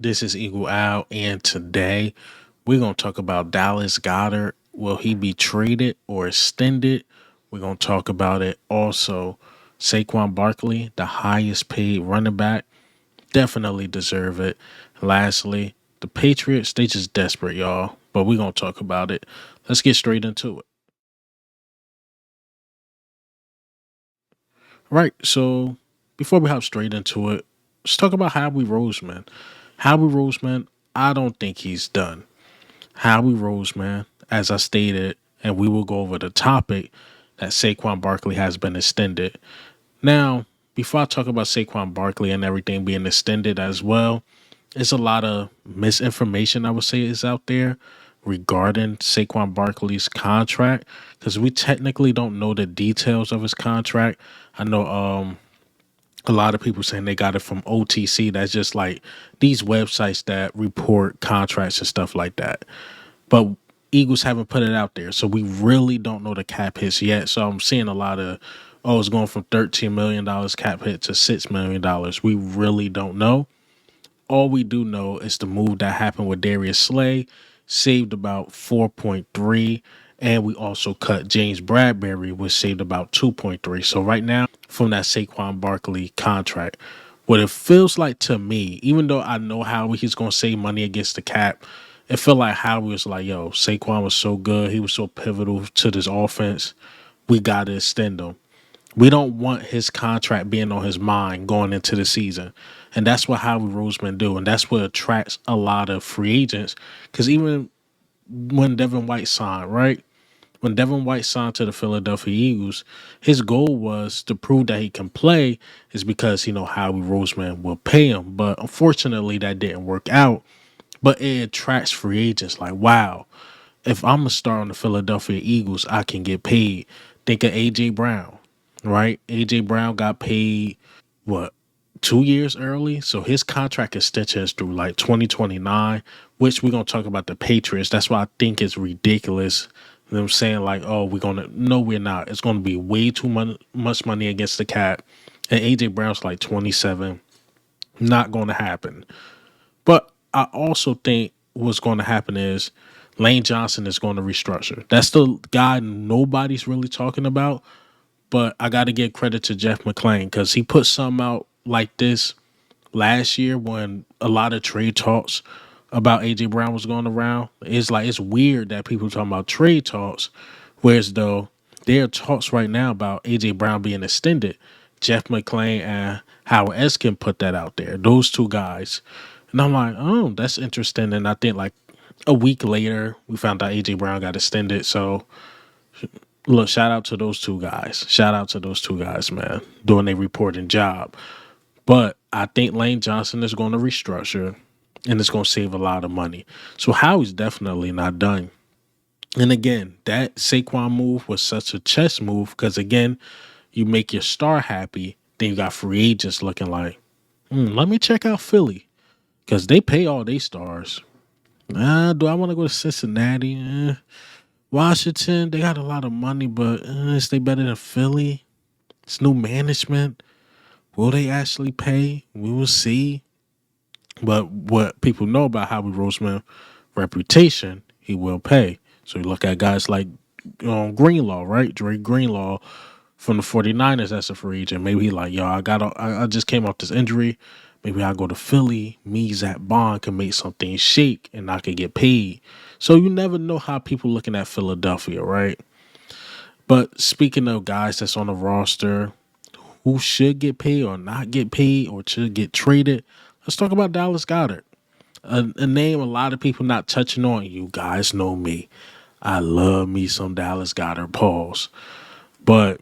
This is Eagle Owl, and today we're going to talk about Dallas Goddard. Will he be traded or extended? We're going to talk about it. Also, Saquon Barkley, the highest paid running back, definitely deserve it. Lastly, the Patriots, they just desperate, y'all. But we're going to talk about it. Let's get straight into it. Right, so before we hop straight into it, let's talk about Howie Roseman. Howie Roseman, I don't think he's done. Howie Roseman, as I stated, and we will go over the topic that Saquon Barkley has been extended. Now, before I talk about Saquon Barkley and everything being extended as well, there's a lot of misinformation I would say is out there regarding Saquon Barkley's contract because we technically don't know the details of his contract. I know a lot of people saying they got it from OTC. That's just like these websites that report contracts and stuff like that. But Eagles haven't put it out there, so we really don't know the cap hits yet. So I'm seeing a lot of, oh, it's going from $13 million cap hit to $6 million. We really don't know. All we do know is the move that happened with Darius Slay saved about 4.3, and we also cut James Bradbury, which saved about 2.3. So right now, from that Saquon Barkley contract, what it feels like to me, even though I know how he's going to save money against the cap, it felt like Howie was like, yo, Saquon was so good. He was so pivotal to this offense. We got to extend him. We don't want his contract being on his mind going into the season. And that's what Howie Roseman do. And that's what attracts a lot of free agents. Because even when Devin White signed, right? When Devin White signed to the Philadelphia Eagles, his goal was to prove that he can play is because, Howie Roseman will pay him. But unfortunately, that didn't work out. But it attracts free agents like, wow, if I'm a star on the Philadelphia Eagles, I can get paid. Think of AJ Brown, right? AJ Brown got paid what 2 years early, so his contract extension is through like 2029, which we're gonna talk about the Patriots. That's why I think it's ridiculous. Them saying like, oh, we're gonna no, we're not. It's gonna be way too much money against the cap, and AJ Brown's like 27. Not gonna happen. But I also think what's going to happen is Lane Johnson is going to restructure. That's the guy nobody's really talking about. But I got to give credit to Jeff McClain because he put something out like this last year when a lot of trade talks about AJ Brown was going around. It's like it's weird that people talking about trade talks, whereas though there are talks right now about AJ Brown being extended. Jeff McClain and Howard S can put that out there. Those two guys. And I'm like, oh, that's interesting. And I think like a week later, we found out AJ Brown got extended. So look, shout out to those two guys. Shout out to those two guys, man, doing a reporting job. But I think Lane Johnson is going to restructure and it's going to save a lot of money. So Howie's definitely not done. And again, that Saquon move was such a chess move because again, you make your star happy, then you got free agents looking like, let me check out Philly because they pay all their stars. Do I want to go to Cincinnati? Washington, they got a lot of money, but is they better than Philly? It's new management. Will they actually pay? We will see. But what people know about Howie Roseman reputation, he will pay. So you look at guys like Greenlaw, right? Dre Greenlaw from the 49ers as a free agent. Maybe he like, yo, I just came off this injury. Maybe I go to Philly. Me, Zach Bond can make something shake and I can get paid. So you never know how people looking at Philadelphia, right? But speaking of guys that's on the roster who should get paid or not get paid or should get traded, let's talk about Dallas Goddard. A name a lot of people not touching on. You guys know me. I love me some Dallas Goddard. Pause. But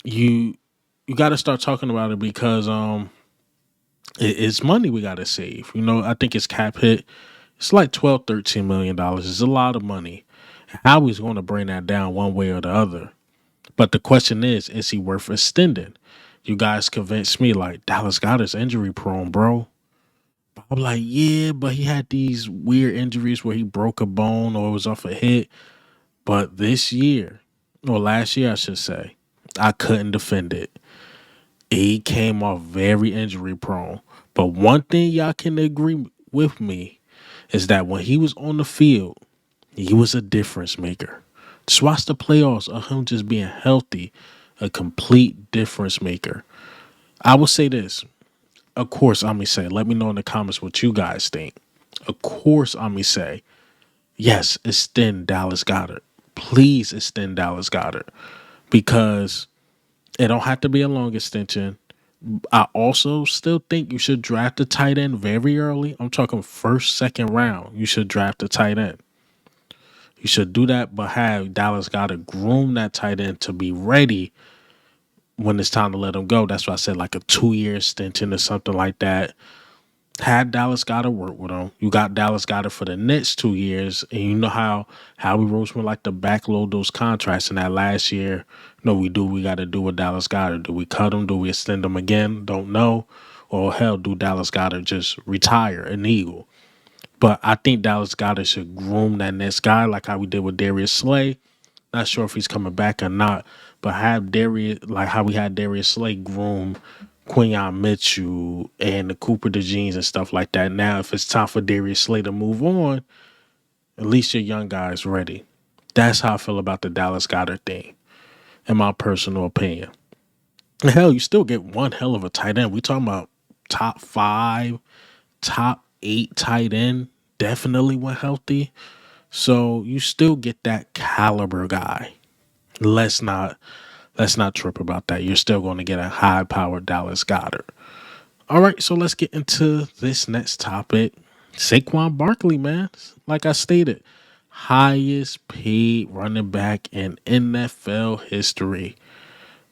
you got to start talking about it because it's money we got to save. I think it's cap hit. It's like 12, $13 million. It's a lot of money. How he's going to bring that down one way or the other. But the question is he worth extending? You guys convinced me like Dallas Goedert's injury prone, bro. I'm like, yeah, but he had these weird injuries where he broke a bone or it was off a hit. But this year, or last year, I should say, I couldn't defend it. He came off very injury prone. But one thing y'all can agree with me is that when he was on the field, he was a difference maker. Just watch the playoffs of him just being healthy, a complete difference maker. I will say this. Of course, I'm going to say, let me know in the comments what you guys think. Of course, I'm going to say, yes, extend Dallas Goedert. Please extend Dallas Goedert because it don't have to be a long extension. I also still think you should draft a tight end very early. I'm talking first, second round. You should draft a tight end. You should do that, but have Dallas Goedert groom that tight end to be ready when it's time to let him go. That's why I said like a 2-year extension or something like that. Had Dallas Goedert work with him. You got Dallas Goedert for the next 2 years, and you know how Howie Roseman like to backload those contracts in that last year. No, we do. We got to do with Dallas Goedert. Do we cut him? Do we extend him again? Don't know. Or hell, do Dallas Goedert just retire an Eagle? But I think Dallas Goedert should groom that next guy like how we did with Darius Slay. Not sure if he's coming back or not, but have Darius, like how we had Darius Slay groom Quinyon Mitchell and the Cooper DeJeans and stuff like that. Now, if it's time for Darius Slay to move on, at least your young guys ready. That's how I feel about the Dallas Goedert thing, in my personal opinion. And hell, you still get one hell of a tight end. We talking about top 5, top 8 tight end, definitely when healthy. So you still get that caliber guy. Let's not trip about that. You're still going to get a high-powered Dallas Goedert. All right, so let's get into this next topic. Saquon Barkley, man. Like I stated, highest paid running back in NFL history.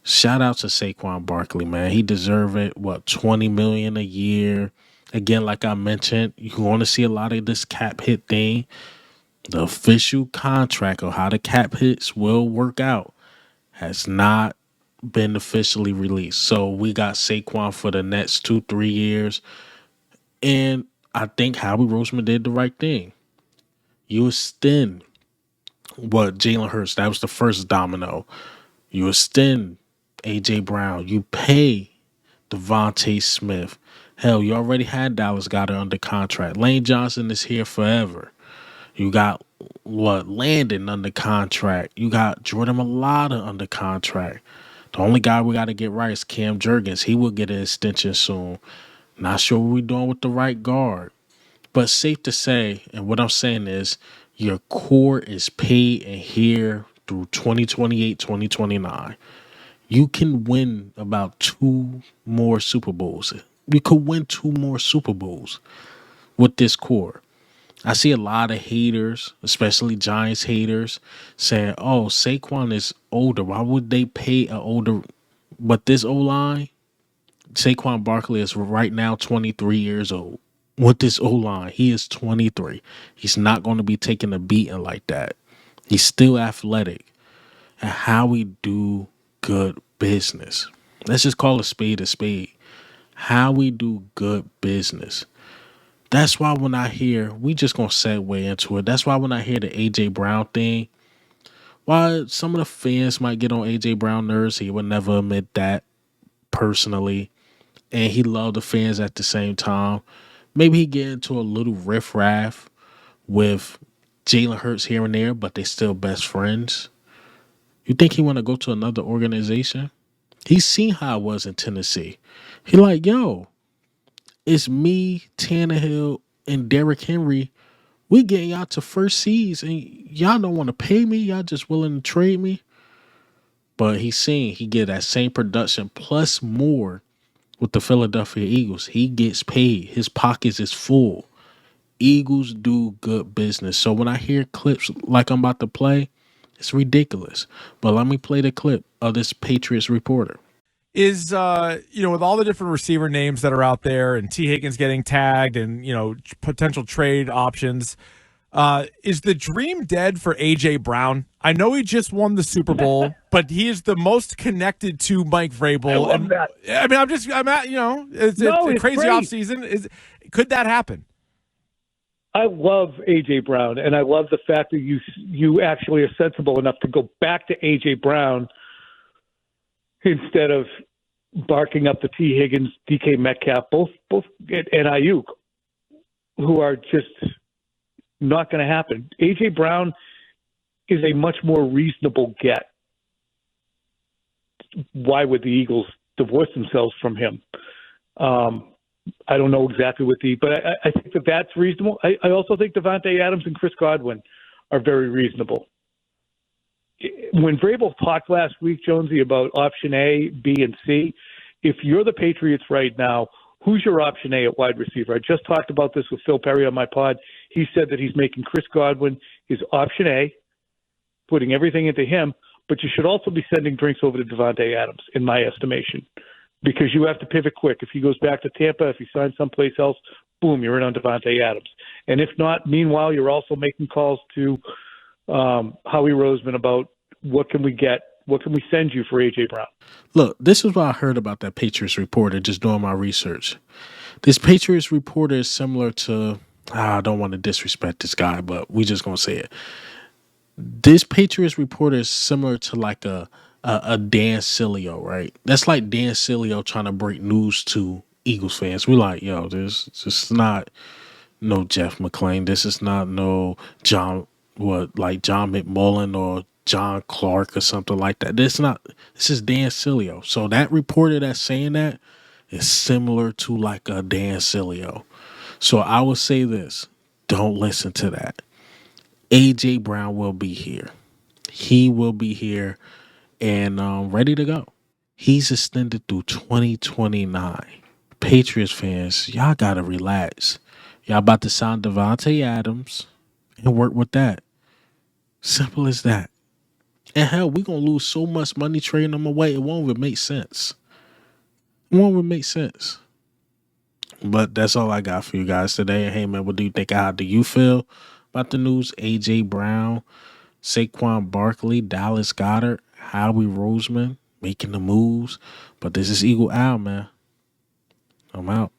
Shout out to Saquon Barkley, man. He deserves it. What, $20 million a year? Again, like I mentioned, you're going to see a lot of this cap hit thing. The official contract of how the cap hits will work out has not been officially released. So we got Saquon for the next 2-3 years. And I think Howie Roseman did the right thing. You extend Jalen Hurts, that was the first domino. You extend AJ Brown. You pay Devontae Smith. Hell, you already had Dallas Goedert under contract. Lane Johnson is here forever. You got Landon under contract. You got Jordan Mailata under contract. The only guy we got to get right is Cam Jurgens. He will get an extension soon. Not sure what we're doing with the right guard. But safe to say, and what I'm saying is, your core is paid and here through 2028, 2029. You can win about 2 more Super Bowls. You could win 2 more Super Bowls with this core. I see a lot of haters, especially Giants haters, saying, oh, Saquon is older. Why would they pay an older? But this O-line, Saquon Barkley is right now 23 years old. With this O-line, he is 23. He's not going to be taking a beating like that. He's still athletic. And how we do good business. Let's just call a spade a spade. How we do good business. That's why when I hear, we just going to segue into it. That's why when I hear the A.J. Brown thing, while some of the fans might get on A.J. Brown nerves, he would never admit that personally. And he loved the fans at the same time. Maybe he get into a little riffraff with Jalen Hurts here and there, but they still best friends. You think he want to go to another organization? He's seen how it was in Tennessee. He like, yo, it's me, Tannehill, and Derrick Henry. We getting y'all to first seeds, and y'all don't want to pay me. Y'all just willing to trade me. But he's saying he get that same production plus more with the Philadelphia Eagles. He gets paid. His pockets is full. Eagles do good business. So when I hear clips like I'm about to play, it's ridiculous. But let me play the clip of this Patriots reporter. Is with all the different receiver names that are out there and T. Higgins getting tagged and potential trade options, is the dream dead for AJ Brown? I know he just won the Super Bowl, but he is the most connected to Mike Vrabel. I love that. I mean, it's a crazy offseason. Could that happen? I love A.J. Brown, and I love the fact that you actually are sensible enough to go back to A.J. Brown instead of barking up the T. Higgins, DK Metcalf, both and Ayuk. who are just not going to happen. A.J. Brown is a much more reasonable get. Why would the Eagles divorce themselves from him? I don't know exactly but I think that's reasonable. I also think Devontae Adams and Chris Godwin are very reasonable. When Vrabel talked last week, Jonesy, about option A, B, and C, if you're the Patriots right now, who's your option A at wide receiver? I just talked about this with Phil Perry on my pod. He said that he's making Chris Godwin his option A, putting everything into him, but you should also be sending drinks over to Devontae Adams, in my estimation, because you have to pivot quick. If he goes back to Tampa, if he signs someplace else, boom, you're in on Devontae Adams. And if not, meanwhile, you're also making calls to Howie Roseman about what can we get, what can we send you for A.J. Brown? Look, this is what I heard about that Patriots reporter just doing my research. This Patriots reporter is similar to, I don't want to disrespect this guy, but we just going to say it. This Patriots reporter is similar to like a Dan Sileo, right? That's like Dan Sileo trying to break news to Eagles fans. We like, yo, this is not no Jeff McClain. This is not no John McMullen or John Clark or something like that. This is Dan Sileo. So that reporter that's saying that is similar to like a Dan Sileo. So I would say this: don't listen to that. A.J. Brown will be here. He will be here and ready to go. He's extended through 2029. Patriots fans, y'all gotta relax. Y'all about to sign Devontae Adams and work with that. Simple as that. And hell, we're gonna lose so much money trading them away, it won't even make sense. It won't even make sense. But that's all I got for you guys today. Hey man, what do you think? How do you feel about the news? A.J. Brown, Saquon Barkley, Dallas Goedert, Howie Roseman making the moves. But this is Eagle Owl, man. I'm out.